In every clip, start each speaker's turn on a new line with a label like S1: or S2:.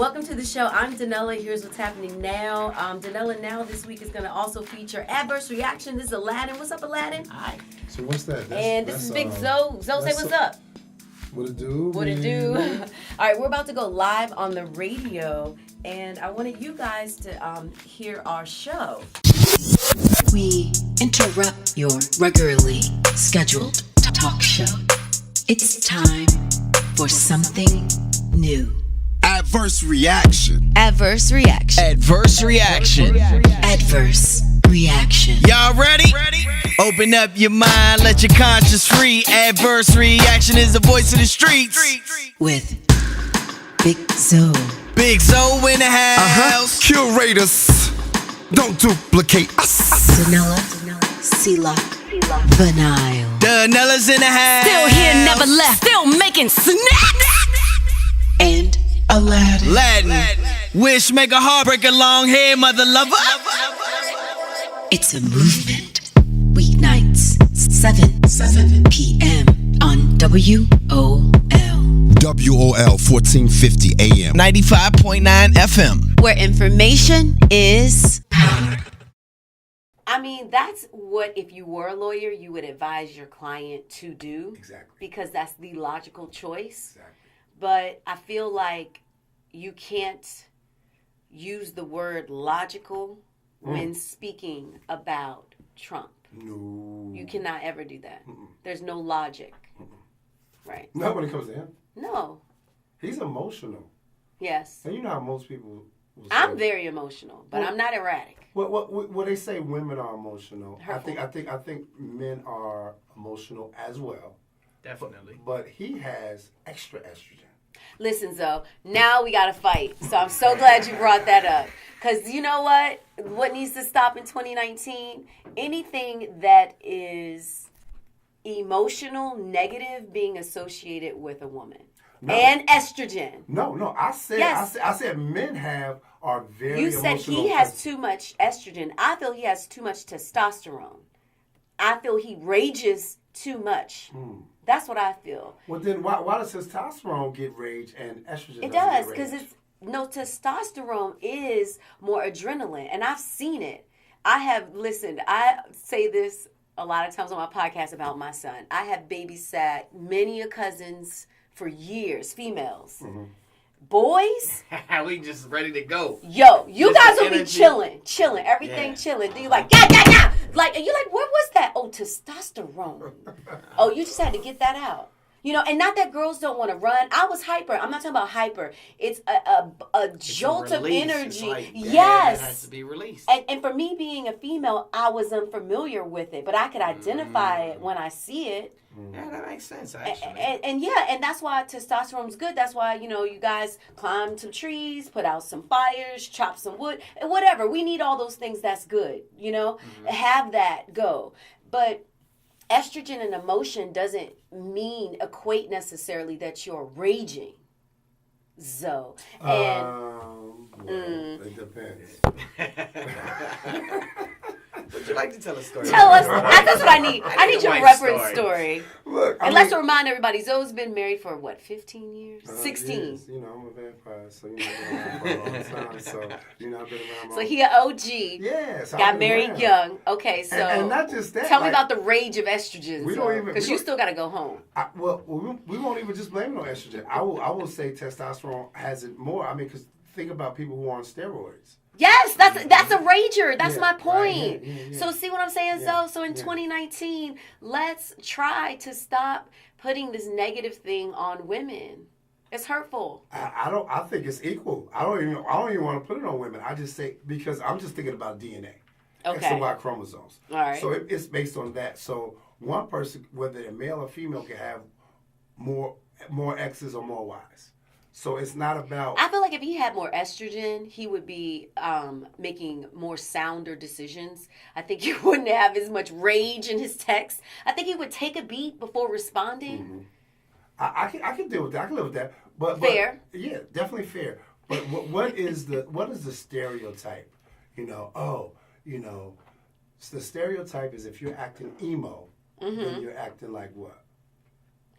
S1: Welcome to the show. I'm Danella. Here's what's happening now. Danellanow this week is going to also feature Adverse Reaction. This is Aladdin. What's up, Aladdin?
S2: Hi.
S3: So what's that?
S1: This is Big Zoe. Zoe, say what's up.
S3: What it do?
S1: What it do? All right, we're about to go live on the radio, and I wanted you guys to hear our show.
S4: We interrupt your regularly scheduled talk show. It's time for something new.
S5: Adverse reaction.
S4: Adverse reaction.
S2: Adverse reaction.
S4: Adverse reaction.
S2: Y'all ready? Open up your mind, let your conscience free. Adverse reaction is the voice of the streets.
S4: With Big Zoe.
S2: Big Zoe in the house.
S5: Curators, don't duplicate us.
S4: Danella, Sila, Vinyl.
S2: Danella's in the house.
S1: Still here, never left. Still making snacks.
S4: And Aladdin.
S2: Latin. Wish, make a heart, break a long hair, mother lover.
S4: It's a movement. Weeknights, 7 p.m. on WOL.
S5: WOL 1450 AM.
S2: 95.9 FM.
S4: Where information is power.
S1: I mean, that's what, if you were a lawyer, you would advise your client to do.
S3: Exactly.
S1: Because that's the logical choice.
S3: Exactly.
S1: But I feel like you can't use the word logical when speaking about Trump.
S3: No.
S1: You cannot ever do that. There's no logic. Right.
S3: Not when it comes to him.
S1: No.
S3: He's emotional.
S1: Yes.
S3: And you know how most people will say,
S1: I'm very emotional, but I'm not erratic.
S3: Well, they say women are emotional.
S1: Hurtful.
S3: I think men are emotional as well.
S2: Definitely.
S3: But he has extra estrogen.
S1: Listen, Zoe, now we got to fight. So I'm so glad you brought that up. Because you know what? What needs to stop in 2019? Anything that is emotional, negative, being associated with a woman.
S3: No.
S1: And estrogen.
S3: No. I said men are very
S1: You said
S3: emotional.
S1: he has too much estrogen. I feel he has too much testosterone. I feel he rages too much. That's what I feel.
S3: Well, then why does testosterone get rage and estrogen
S1: It
S3: doesn't
S1: does,
S3: get
S1: because
S3: rage?
S1: testosterone is more adrenaline, and I've seen it. I say this a lot of times on my podcast about my son. I have babysat many cousins for years, females. Boys,
S2: We just ready to go.
S1: yo, you
S2: Just
S1: guys
S2: the
S1: will be
S2: energy.
S1: chilling, everything
S2: Yeah.
S1: chilling. Then you're like, yeah. Like, and you're like, what was that? Oh, testosterone. Oh, you just had to get that out. You know, and not that girls don't want to run. I was hyper. I'm not talking about hyper. It's a jolt of energy. Yes.
S2: It has to be released.
S1: And for me being a female, I was unfamiliar with it, but I could identify it when I see it.
S2: Yeah, that makes sense, actually.
S1: And that's why testosterone's good. That's why, you guys climb some trees, put out some fires, chop some wood, whatever. We need all those things. That's good, have that go. But estrogen and emotion doesn't equate necessarily that you're raging. Zoe.
S3: It depends.
S2: Would you like to tell a story?
S1: Tell us. That's what I need. I need your
S2: wife
S1: reference
S2: story.
S1: story.
S3: Look,
S1: And let's remind everybody, Zoe's been married for, 15 years? 16.
S3: Years. I'm a vampire, so I've been around for a long time. So, I've been around.
S1: So he an OG.
S3: Yes.
S1: Got married young. Okay, so
S3: And not just that.
S1: tell me about the rage of estrogen.
S3: We don't even-
S1: Because you still got to go home.
S3: We won't even just blame it on estrogen. I will say testosterone has it more. I mean, because think about people who are on steroids.
S1: Yes, that's a rager. That's
S3: Yeah,
S1: my
S3: right,
S1: point.
S3: yeah.
S1: So see what I'm saying,
S3: Yeah,
S1: Zoe? So in
S3: yeah.
S1: 2019, let's try to stop putting this negative thing on women. It's hurtful.
S3: I think it's equal. I don't even want to put it on women. I just say, because I'm just thinking about DNA. X and Y chromosomes.
S1: All right.
S3: So it's based on that. So one person, whether they're male or female, can have more X's or more Y's. So it's not about...
S1: I feel like if he had more estrogen, he would be making more sounder decisions. I think he wouldn't have as much rage in his text. I think he would take a beat before responding.
S3: I can deal with that. I can live with that. But
S1: Fair.
S3: Yeah, definitely fair. But what is the stereotype? The stereotype is if you're acting emo, then you're acting like what?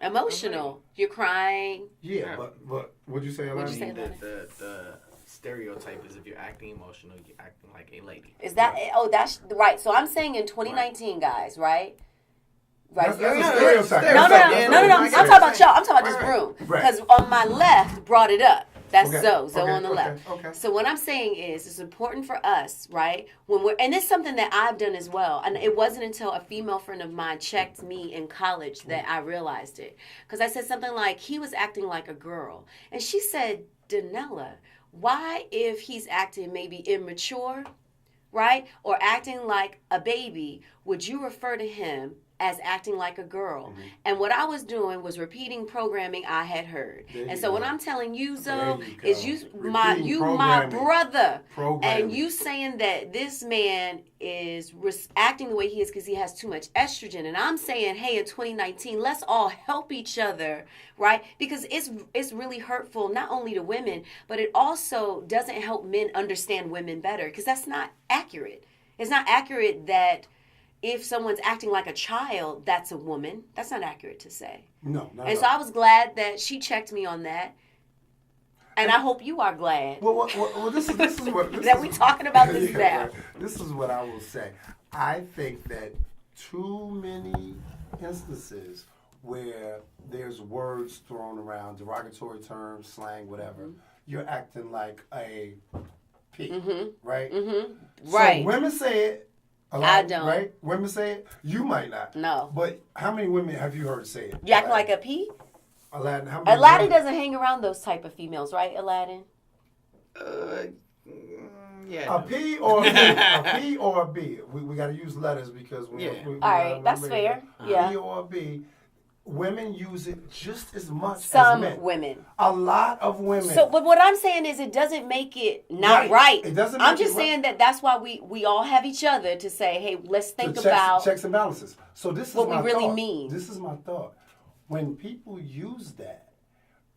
S1: Emotional. You're crying.
S3: Yeah, but What'd you say,
S1: What'd
S3: Elijah?
S1: you say?
S6: The stereotype is if you're acting emotional, you're acting like a lady.
S1: Is that? Oh, that's right. So I'm saying in 2019, guys, right? Right.
S3: That's a stereotype.
S1: No.
S3: That's
S1: I'm talking about y'all. I'm talking about this room.
S3: Right.
S1: Because on my left brought it up. That's
S3: Okay,
S1: Zoe
S3: okay,
S1: on the
S3: okay,
S1: left.
S3: okay.
S1: So what I'm saying is, it's important for us, right? When we're, and it's something that I've done as well. And it wasn't until a female friend of mine checked me in college that I realized it. Because I said something like, he was acting like a girl, and she said, Danella, why, if he's acting maybe immature, right, or acting like a baby, would you refer to him as acting like a girl?
S3: Mm-hmm.
S1: And what I was doing was repeating programming I had heard.
S3: There
S1: And
S3: you
S1: so
S3: go.
S1: what I'm telling you, Zoe,
S3: There you
S1: is
S3: go.
S1: my
S3: Repeating
S1: my
S3: programming.
S1: brother,
S3: Programming.
S1: and you saying that this man is acting the way he is because he has too much estrogen. And I'm saying, hey, in 2019, let's all help each other, right? Because it's really hurtful not only to women, but it also doesn't help men understand women better, because that's not accurate. It's not accurate that if someone's acting like a child, that's a woman. That's not accurate to say.
S3: No, not
S1: And
S3: at
S1: so
S3: all.
S1: I was glad that she checked me on that. And I hope you are glad
S3: Well, this is what
S1: that we talking about this now.
S3: right. This is what I will say. I think that too many instances where there's words thrown around, derogatory terms, slang, whatever, you're acting like a pig, right?
S1: Right.
S3: So women say it. A lot,
S1: I don't.
S3: Right? Women say it. You might not.
S1: No.
S3: But how many women have you heard say it?
S1: You acting like a pea?
S3: Aladdin. How many
S1: Aladdin
S3: women?
S1: doesn't hang around those type of females, right, Aladdin?
S6: Yeah.
S3: A P or a B? A P or a B? We got to use letters because we.
S6: Yeah.
S3: we
S1: All
S3: gotta
S1: right, that's
S3: remember it.
S1: fair. Yeah.
S3: P or a B. Women use it just as much as
S1: Some
S3: men.
S1: women.
S3: A lot of women.
S1: So, but what I'm saying is, it doesn't make it not right.
S3: It doesn't
S1: I'm
S3: make it
S1: just
S3: right.
S1: saying that that's why we all have each other to say, hey, let's think
S3: So
S1: about
S3: checks and balances. So this is
S1: what we
S3: my
S1: really
S3: thought.
S1: mean.
S3: This is my thought. When people use that,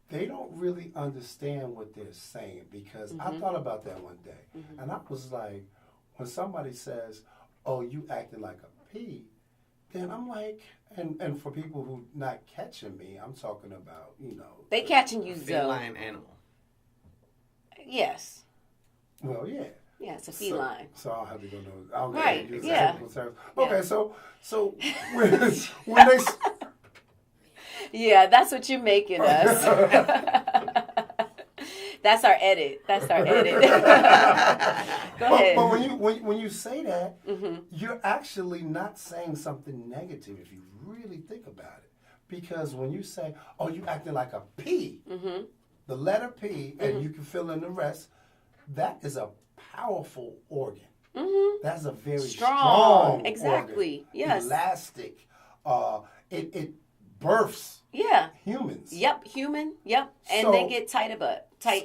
S3: they don't really understand what they're saying, because I thought about that one day, and I was like, when somebody says, "Oh, you acting like a pea," then I'm like, and for people who not catching me, I'm talking about,
S1: they catching you, Zoe.
S6: Feline animal.
S1: Yes.
S3: well, yeah.
S1: Yeah, it's a feline.
S3: So I'll have to go know. I'll
S1: Right,
S3: use
S1: yeah.
S3: technical terms.
S1: Yeah.
S3: Okay, so when they
S1: Yeah, that's what you're making us. That's our edit. That's our edit. Go ahead.
S3: But when you say that, you're actually not saying something negative if you really think about it. Because when you say, "Oh, you acting like a P," the letter P, and you can fill in the rest, that is a powerful organ. That's a very strong
S1: Exactly.
S3: organ.
S1: Yes.
S3: Elastic. It births
S1: Yeah.
S3: humans.
S1: Yep. Human. Yep. And
S3: So-
S1: they get tight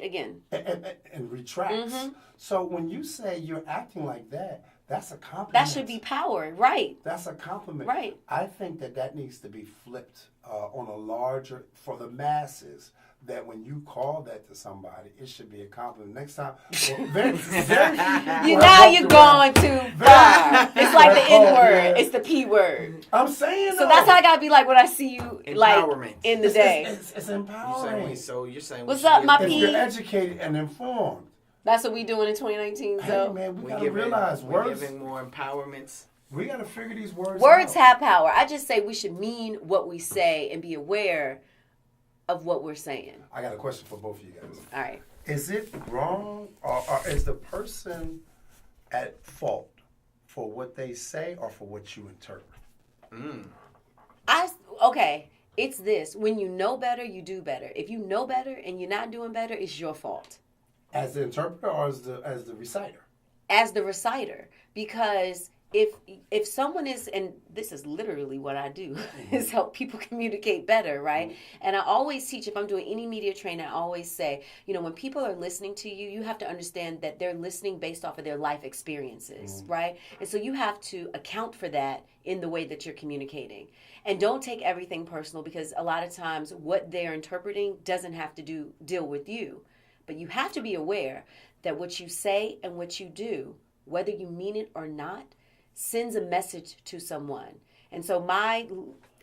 S1: again.
S3: And retracts. So when you say you're acting like that, that's a compliment.
S1: That should be power, right?
S3: That's a compliment.
S1: Right.
S3: I think that needs to be flipped on a larger, for the masses, that when you call that to somebody, it should be a compliment. Next time, well, very few people
S1: Now
S3: have
S1: you're
S3: to
S1: going too far. It's like the N word. It's the P word.
S3: I'm saying
S1: So that's how I gotta be like when I see you like
S6: Empowerment.
S1: in the day.
S3: It's empowering.
S6: You're saying
S1: What's
S6: we should
S1: up,
S6: give
S1: my
S3: If
S1: P?
S3: you're educated and informed,
S1: That's what we doing in 2019.
S3: hey
S1: So
S3: man, we
S6: We're
S3: gotta
S6: giving,
S3: realize
S6: we're
S3: words.
S6: giving more empowerments.
S3: We gotta figure these words
S1: words
S3: out.
S1: have power. I just say we should mean what we say and be aware of what we're saying.
S3: I got a question for both of you guys.
S1: All right.
S3: Is it wrong, or is the person at fault for what they say or for what you interpret?
S1: Okay. It's this. When you know better, you do better. If you know better and you're not doing better, it's your fault.
S3: As the interpreter or as the reciter?
S1: As the reciter, because if someone is, and this is literally what I do, is help people communicate better, right? And I always teach, if I'm doing any media training, I always say, when people are listening to you, you have to understand that they're listening based off of their life experiences, right? And so you have to account for that in the way that you're communicating. And don't take everything personal, because a lot of times what they're interpreting doesn't have to deal with you. But you have to be aware that what you say and what you do, whether you mean it or not, sends a message to someone. And so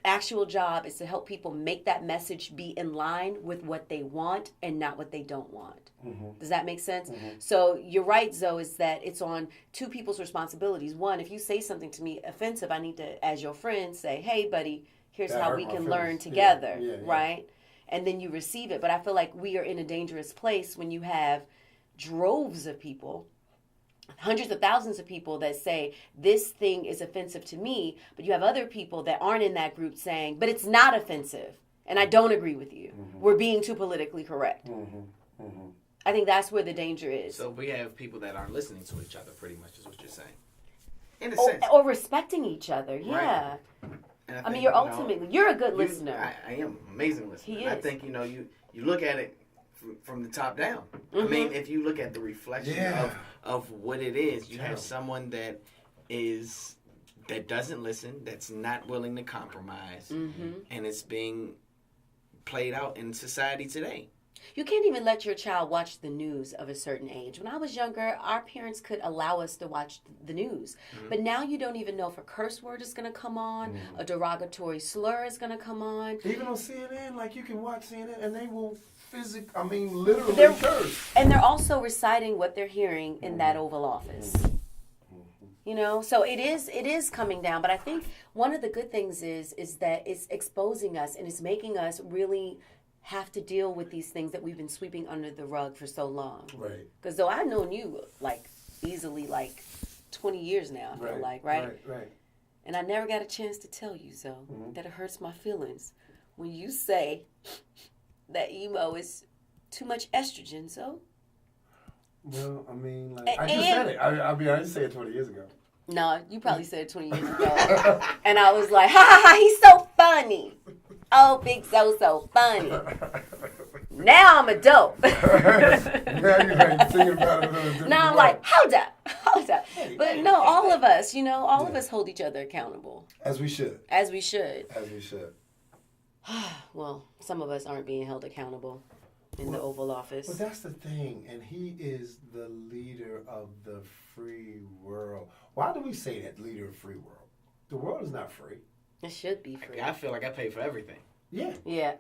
S1: actual job is to help people make that message be in line with what they want and not what they don't want. Does that make sense? So you're right, Zoe, is that it's on two people's responsibilities. One, if you say something to me offensive, I need to, as your friend, say, hey, buddy, here's
S3: That
S1: how
S3: hurt
S1: we
S3: my
S1: can
S3: feelings.
S1: learn together,
S3: Yeah.
S1: right? And then you receive it. But I feel like we are in a dangerous place when you have droves of people, hundreds of thousands of people that say this thing is offensive to me, but you have other people that aren't in that group saying, but it's not offensive, and I don't agree with you. We're being too politically correct. I think that's where the danger is.
S6: So we have people that aren't listening to each other, pretty much, is what you're saying. In a sense.
S1: Or respecting each other, yeah.
S6: Right. And
S1: I
S6: think,
S1: mean, you're a good listener.
S6: I am amazing listener.
S1: He
S6: I
S1: is.
S6: think, you look at it from the top down. I mean, if you look at the reflection of what it is, you have someone that doesn't listen, that's not willing to compromise, and it's being played out in society today.
S1: You can't even let your child watch the news of a certain age. When I was younger, our parents could allow us to watch the news. But now you don't even know if a curse word is going to come on, a derogatory slur is going to come on.
S3: Even on CNN, like you can watch CNN and they will literally curse.
S1: And they're also reciting what they're hearing in that Oval Office. So it is coming down. But I think one of the good things is that it's exposing us and it's making us really have to deal with these things that we've been sweeping under the rug for so long.
S3: Right.
S1: Because though I've known you easily 20 years now, I feel like, right?
S3: Right.
S1: And I never got a chance to tell you, Zoe, that it hurts my feelings when you say that emo is too much estrogen, Zoe.
S3: Well, I mean, I just said it. I didn't say it 20 years ago.
S1: No, you probably said it 20 years ago. And I was like, ha ha ha, he's so funny. Oh, Big so funny. Now I'm a dope.
S3: Now you're thinking about it in a different
S1: Now I'm
S3: way.
S1: like, hold up. But no, all of us, all of us hold each other accountable.
S3: As we should.
S1: As we should. Well, some of us aren't being held accountable in the Oval Office.
S3: But that's the thing, and he is the leader of the free world. Why do we say that, leader of free world? The world is not free.
S1: It should be free.
S6: I feel like I pay for everything.
S3: Yeah.
S1: Yeah.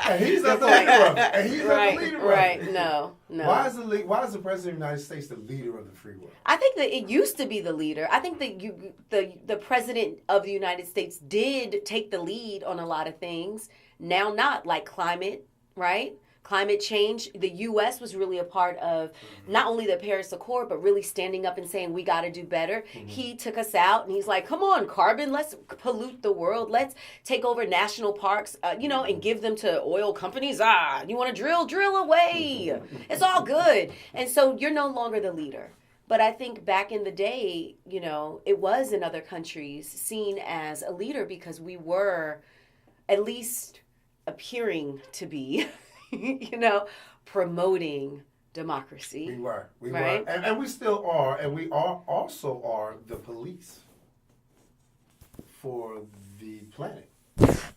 S3: And he's not the leader of it. And he's not the leader of it.
S1: Right. No.
S3: Why is the president of the United States the leader of the free world?
S1: I think that it used to be the leader. I think that the president of the United States did take the lead on a lot of things. Now not, like climate, right? Climate change. The U.S. was really a part of not only the Paris Accord, but really standing up and saying we got to do better. He took us out and he's like, come on, carbon, let's pollute the world. Let's take over national parks, and give them to oil companies. You want to drill away. It's all good. And so you're no longer the leader. But I think back in the day, it was in other countries seen as a leader because we were at least appearing to be, promoting democracy.
S3: We were.
S1: Right?
S3: And we still are. And we also are the police for the planet.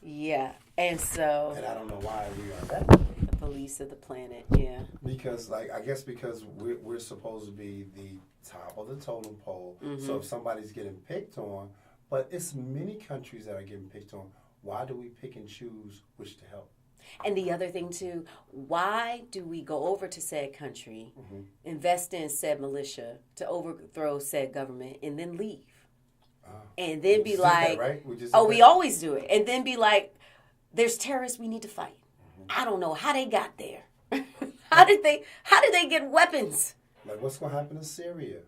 S1: Yeah. And so.
S3: And I don't know why we are that.
S1: The police of the planet, yeah.
S3: Because, because we're supposed to be the top of the totem pole. So if somebody's getting picked on, but it's many countries that are getting picked on, why do we pick and choose which to help?
S1: And the other thing, too, why do we go over to said country, invest in said militia to overthrow said government, and then leave? And then be like,
S3: right?
S1: we always do it. And then be like, there's terrorists we need to fight. I don't know how they got there. How did they get weapons?
S3: Like, what's going to happen in Syria?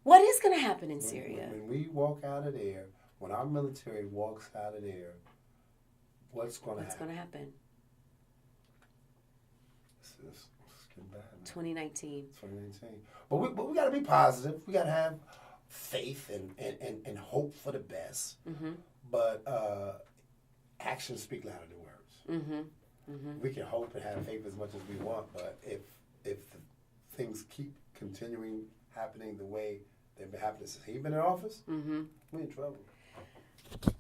S1: What is going to happen in Syria?
S3: When we walk out of there, when our military walks out of there, what's going to happen? It's getting bad.
S1: 2019.
S3: But we got to be positive. We got to have faith and hope for the best. But actions speak louder than words. We can hope and have faith as much as we want, but if things keep continuing happening the way they've been happening since he's been in office, we're in trouble.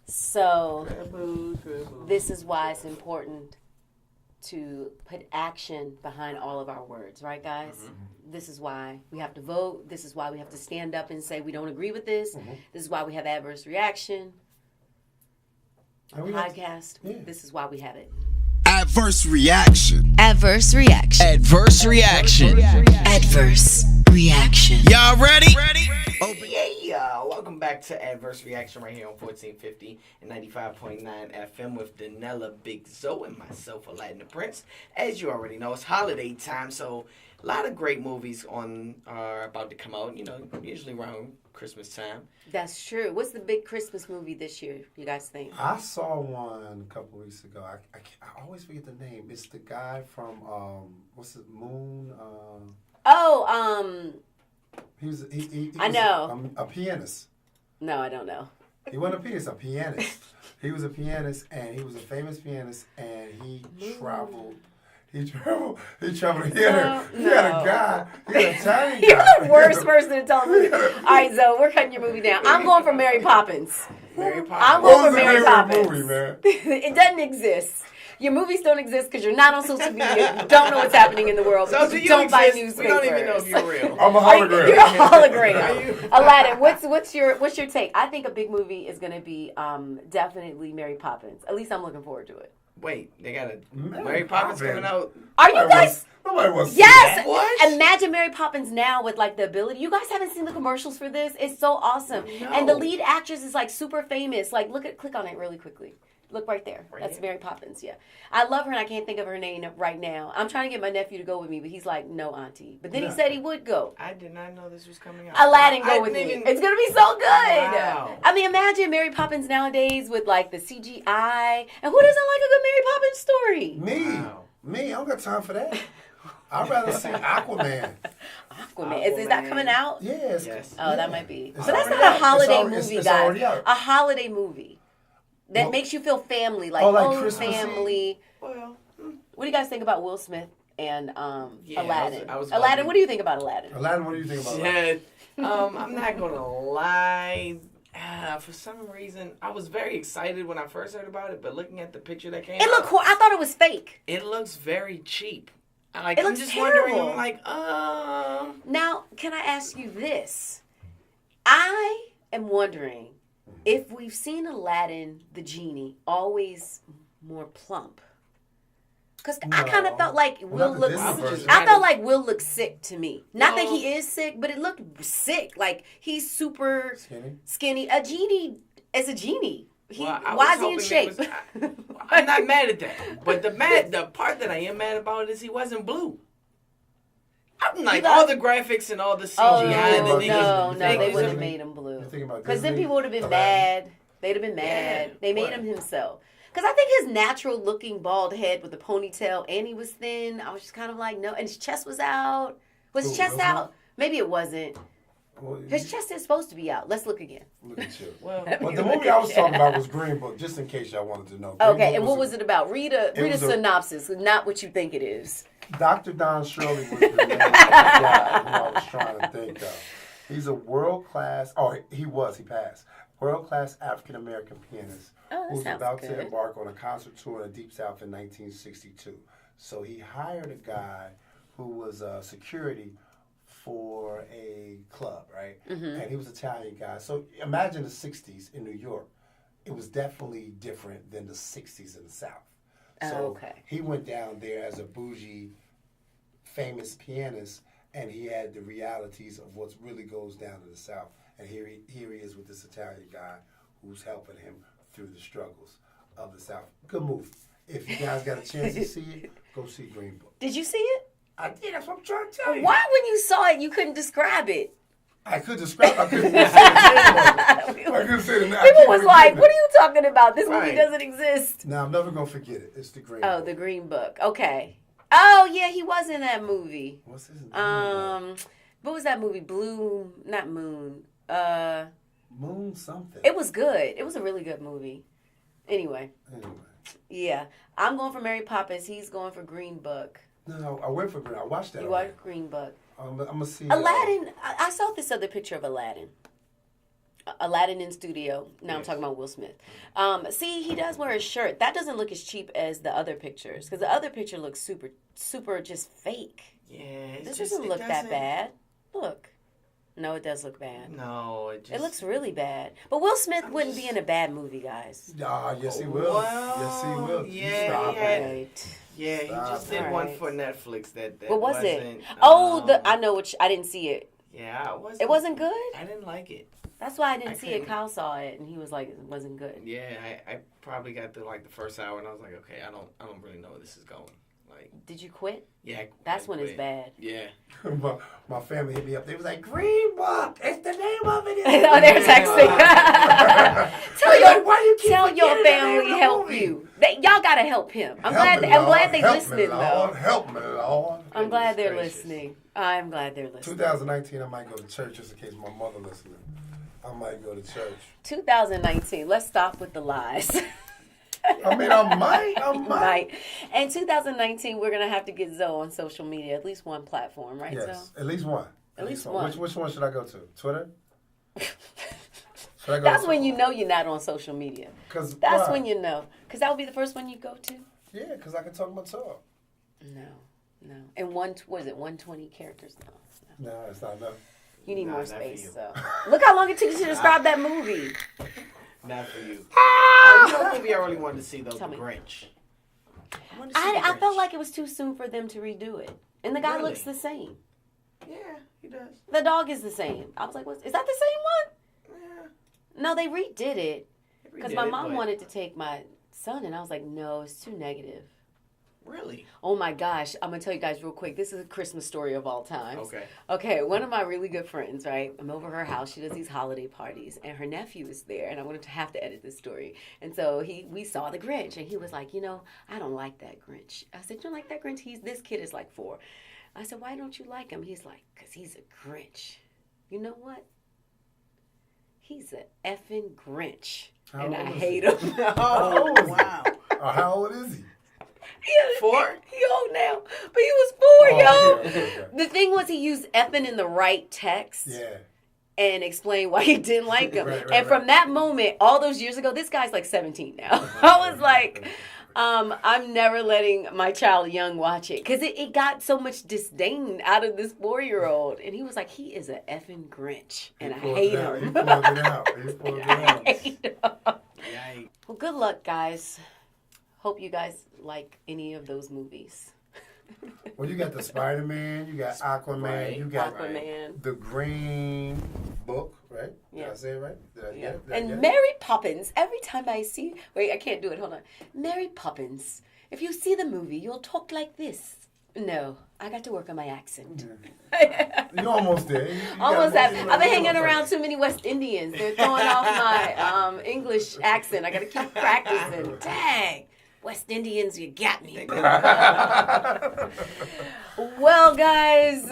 S1: So this is why it's important to put action behind all of our words, right, guys? This is why we have to vote. This is why we have to stand up and say we don't agree with this. This is why we have adverse reaction.
S3: And we got-
S1: podcast.
S3: Yeah.
S1: This is why we have it.
S5: Adverse reaction.
S4: Adverse reaction.
S2: Adverse reaction.
S4: Adverse reaction.
S2: Y'all ready?
S6: Yeah, welcome back to Adverse Reaction right here on 1450 and 95.9 FM with Danella, Big Zoe, and myself, Aladdin the Prince. As you already know, it's holiday time, so a lot of great movies are about to come out, usually around Christmas time.
S1: That's true. What's the big Christmas movie this year, you guys think?
S3: I saw one a couple weeks ago. I always forget the name. It's the guy from what's it, Moon? He
S1: I
S3: was
S1: know.
S3: a pianist.
S1: No, I don't know.
S3: He wasn't a pianist, a pianist. He was a pianist, and he was a famous pianist, and he traveled. He traveled. He had a guy. He had an Italian guy.
S1: You're the worst person to tell me. All right, Zoe, we're cutting your movie down. I'm going for Mary Poppins.
S6: Mary
S1: I'm
S6: Poppins.
S1: going for
S3: What was the
S1: Mary
S3: name of the
S1: Poppins.
S3: movie, man?
S1: It doesn't exist. Your movies don't exist because you're not on social media. You don't know what's happening in the world.
S6: So
S1: Because
S6: do
S1: you
S6: you
S1: don't buy
S6: exist? We
S1: newspapers.
S6: don't even know if you're real.
S3: I'm a hologram.
S1: You're a hologram. Aladdin, what's your take? I think a big movie is going to be definitely Mary Poppins. At least I'm looking forward to it.
S6: Wait, they got a
S3: Mary
S6: Mary Poppins
S3: Poppins.
S6: coming out?
S1: Are you guys?
S3: Nobody wants to see
S1: Yes.
S3: that.
S6: What?
S1: Imagine Mary Poppins now with like the ability. You guys haven't seen the commercials for this. It's so awesome.
S6: No.
S1: And the lead actress is like super famous. Like click on it really quickly. Look right there. That's
S6: here?
S1: Mary Poppins. Yeah, I love her and I can't think of her name right now. I'm trying to get my nephew to go with me, but he's like, no, auntie. But then he
S3: Yeah.
S1: said he would go.
S6: I did not know this was coming out.
S1: Aladdin,
S6: I
S1: go with me.
S6: didn't even-
S1: It's gonna be so good.
S6: Wow.
S1: I mean, imagine Mary Poppins nowadays with like the CGI. And who doesn't like a good Mary Poppins story?
S6: Wow.
S3: Me, I don't got time for that. I'd rather see Aquaman.
S1: Aquaman. Is that coming out?
S3: Yes.
S6: Yes.
S1: Oh, that might be.
S3: It's
S1: But that's
S3: already
S1: not a
S3: out.
S1: holiday
S3: It's
S1: movie,
S3: it's
S1: guys.
S3: already out.
S1: A holiday movie that
S3: Well-
S1: makes you feel family, like,
S3: Oh, like
S1: oh,
S3: Christmas Eve?
S1: family.
S6: Well,
S1: What do you guys think about Will Smith and
S6: Yeah,
S1: Aladdin?
S6: I was about
S1: Aladdin,
S6: to-
S1: what do you think about Aladdin?
S3: Aladdin, what do you think about that?
S6: yeah. I'm not gonna lie. For some reason, I was very excited when I first heard about it, but looking at the picture that came
S1: It looked
S6: out,
S1: cool. I thought it was fake.
S6: it looks very cheap.
S1: It
S6: I'm
S1: looks
S6: just
S1: terrible.
S6: wondering, like,
S1: Now, can I ask you this? I am wondering if we've seen Aladdin, the genie, always more plump. Because I kind of
S3: No.
S1: felt like
S3: Well,
S1: Will
S3: not the
S1: looks.
S3: Disney version.
S1: I felt like Will looked sick to me. Not that
S6: No.
S1: he is sick, but it looked sick. Like he's super
S3: Skinny?
S1: skinny. A genie is a genie.
S6: I
S1: Why is
S6: was
S1: he in
S6: hoping
S1: shape?
S6: they I'm not mad at that, but the part that I am mad about is he wasn't blue. I'm like
S1: got-
S6: all the graphics and all the CGI.
S1: Oh
S6: and the
S3: no,
S6: niggas
S1: no,
S3: niggas-
S1: they
S3: Disney.
S1: wouldn't have made him blue.
S3: You're thinking about
S1: Because then
S3: Disney?
S1: people would have been
S3: Aladdin?
S1: mad. They'd have been mad.
S6: Yeah.
S1: They made
S3: What?
S1: him himself. Because I think his natural looking bald head with the ponytail and he was thin. I was just kind of like, no. And his chest was out. Was his
S3: Who,
S1: chest
S3: Will Smith?
S1: out? Maybe it wasn't.
S3: Well,
S1: His chest is supposed to be out. Let's look again.
S3: Look at you.
S6: Well,
S1: Let
S3: But
S1: me
S3: the
S1: look
S3: movie I was
S1: at
S3: talking
S1: you.
S3: about was Green Book, just in case y'all wanted to know. Green
S1: Okay,
S3: Book
S1: and what was it about? Read a
S3: was a-
S1: synopsis, not what you think it is.
S3: Dr. Don Shirley was the name of the guy who I was trying to think of. He's a world-class, he passed, world-class African-American pianist
S1: Oh, that
S3: who was
S1: sounds
S3: about
S1: good.
S3: to embark on a concert tour in the Deep South in 1962. So he hired a guy who was security for a club, right?
S1: Mm-hmm.
S3: And he was an Italian guy. So imagine the 60s in New York. It was definitely different than the 60s in the South. So
S1: okay.
S3: he went down there as a bougie, famous pianist, and he had the realities of what really goes down in the South. And here he is with this Italian guy who's helping him through the struggles of the South. Good movie. If you guys got a chance to see it, go see Green Book.
S1: Did you see it?
S3: I did. That's what I'm trying to tell you.
S1: Why, when you saw it, you couldn't describe it?
S3: I could describe. I couldn't say the name of it. I couldn't say the name. I
S1: People
S3: can't
S1: was
S3: forget
S1: like,
S3: it.
S1: "What are you talking about? This movie
S6: Right.
S1: doesn't exist."
S3: Now I'm never gonna forget it. It's the Green
S1: Oh,
S3: Book.
S1: the Green Book. Okay. Oh yeah, he was in that movie.
S3: What's his name?
S1: What was that movie? Blue, not Moon.
S3: Moon something.
S1: It was good. It was a really good movie. Anyway,
S3: Anyway.
S1: yeah, I'm going for Mary Poppins. He's going for Green Book.
S3: No, I went for Green. I watched that.
S1: You
S3: already.
S1: are Green Book.
S3: I'm gonna see.
S1: Aladdin. I saw this other picture of Aladdin. Aladdin in studio. Now I'm talking about Will Smith. See, he does wear a shirt. That doesn't look as cheap as the other pictures because the other picture looks super just fake.
S6: yeah,
S1: This doesn't look that bad. Look. No, it does look bad.
S6: No,
S1: It looks really bad. But Will Smith wouldn't be in a bad movie, guys.
S3: Ah, yes, he will.
S6: Well,
S3: Yes, he will.
S6: yeah,
S3: Stop
S6: he had-
S3: it.
S1: Right.
S6: Yeah, he just did
S1: All
S6: one
S1: right.
S6: for Netflix that
S1: What was it?
S6: wasn't,
S1: I know which. I didn't see it.
S6: Yeah,
S1: It wasn't good?
S6: I didn't like it.
S1: That's why I didn't
S6: I
S1: see it.
S6: couldn't-
S1: Kyle saw it, and he was like, it wasn't good.
S6: Yeah, I probably got through like the first hour, and I was like, okay, I don't really know where this is going. Like,
S1: Did you quit?
S6: yeah,
S1: That's
S6: I
S1: when it's
S6: quit.
S1: bad.
S6: Yeah.
S3: My family hit me up. They was like, Green Book. It's the name of it.
S1: Oh, they're texting.
S3: Why you keep
S1: Tell your
S3: forgetting the name
S1: family
S3: of the
S1: help
S3: movie?
S1: you. Y'all gotta help him. I'm glad they
S3: Help
S1: listening
S3: me,
S1: though.
S3: Lord. Help me, Lord.
S1: I'm glad they're
S6: Goodness gracious.
S1: listening. I'm glad they're listening.
S3: 2019, I might go to church just in case my mother listening. I might go to church.
S1: 2019. Let's stop with the lies.
S3: I mean, I might.
S1: Right. And 2019, we're gonna have to get Zoe on social media, at least one platform, right?
S3: Yes,
S1: Zoe?
S3: at least one.
S1: At least one.
S3: Which one should I go to? Twitter? Should I go
S1: That's
S3: to-
S1: when you know you're not on social media.
S3: 'Cause
S1: That's
S3: why?
S1: when you know, because that would be the first one you go to.
S3: Yeah, because I can talk my talk.
S1: No. And was it 120 characters? No.
S3: No, it's not enough.
S1: You need
S6: Nah,
S1: more
S6: not for
S1: space.
S6: you.
S1: So look how long it took you to describe that movie.
S6: Not for you. You know what movie I really wanted to see though?
S1: Tell
S6: The
S1: me.
S6: Grinch. I wanted to see
S1: I
S6: The
S1: felt
S6: Grinch.
S1: like it was too soon for them to redo it, and the guy
S6: Really?
S1: looks the same.
S6: Yeah, he does.
S1: The dog is the same. I was like, is that the same one?
S6: Yeah.
S1: No, they redid it
S6: he
S1: because
S6: redid
S1: my
S6: it,
S1: mom
S6: but-
S1: wanted to take my son, and I was like, no, it's too negative.
S6: Really?
S1: Oh my gosh, I'm gonna tell you guys real quick. This is a Christmas story of all times.
S6: Okay.
S1: Okay, one of my really good friends, right? I'm over her house. She does these holiday parties, and her nephew is there. And I wanted to have to edit this story. And so we saw the Grinch, and he was like, I don't like that Grinch. I said, you don't like that Grinch? This kid is like 4. I said, why don't you like him? He's like, because he's a Grinch. You know what? He's a effing Grinch,
S3: How
S1: and I
S3: old is
S1: hate
S3: he?
S1: him.
S6: Oh, wow.
S3: How old is he?
S6: 4?
S1: He old now, but he was 4, yo.
S3: Oh, okay.
S1: The thing was, he used effing in the right text.
S3: Yeah.
S1: And explained why he didn't like him.
S3: Right,
S1: And from that moment, all those years ago, this guy's like 17 now. I was like, I'm never letting my child young watch it. Because it got so much disdain out of this 4-year-old. And he was like, he is a effing Grinch. And I hate
S3: He
S1: him.
S3: pulled it out. He pulled it out.
S1: I hate him.
S6: Yikes.
S1: Well, good luck, guys. Hope you guys like any of those movies.
S3: Well, you got the Spider-Man, you got Aquaman,
S6: Right.
S3: you got
S1: Aquaman.
S3: the Green Book, right?
S1: Yeah.
S3: Did I say it right? Did I
S1: Yeah.
S3: get it? Did I get
S1: And
S3: it?
S1: Mary Poppins. Every time I see... Wait, I can't do it. Hold on. Mary Poppins. If you see the movie, you'll talk like this. No, I got to work on my accent.
S3: You almost did. You
S1: Almost
S3: got-
S1: have. I've been hanging around too many West Indians. They're throwing off my English accent. I got to keep practicing. Dang. West Indians, you got me. Well, guys,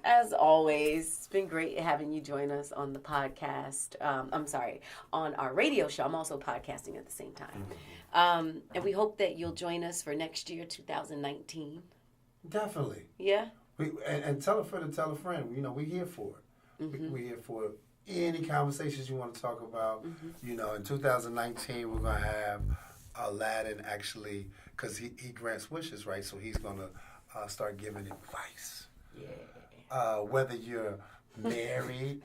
S1: as always, it's been great having you join us on the podcast. On our radio show. I'm also podcasting at the same time. And we hope that you'll join us for next year, 2019.
S3: Definitely.
S1: Yeah?
S3: And tell a friend to tell a friend. You know, we're here for it.
S1: Mm-hmm.
S3: We're here for any conversations you want to talk about.
S1: Mm-hmm.
S3: You know, in 2019, we're going to have Aladdin actually, because he grants wishes, right? So he's going to start giving advice. Yeah. Whether you're married.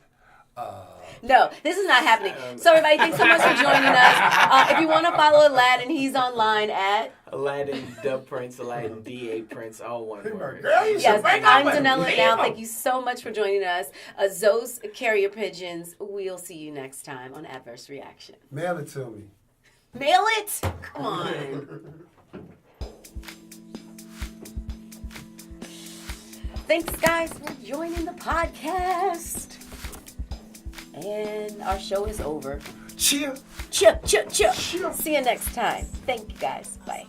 S1: No, this is not happening. So everybody, thanks so much for joining us. If you want to follow Aladdin, he's online at...
S6: Aladdin, the Prince, Aladdin, D.A. Prince, all one word.
S3: Girl, you
S1: Yes,
S3: should bring
S1: I'm
S3: up a
S1: Danellanow.
S3: name.
S1: Thank you so much for joining us. Zoe's Carrier Pigeons. We'll see you next time on Adverse Reaction.
S3: Mail it to me.
S1: Mail it? Come on. Thanks, guys, for joining the podcast. And our show is over.
S3: Cheer.
S1: Cheer. See you next time. Thank you, guys. Bye.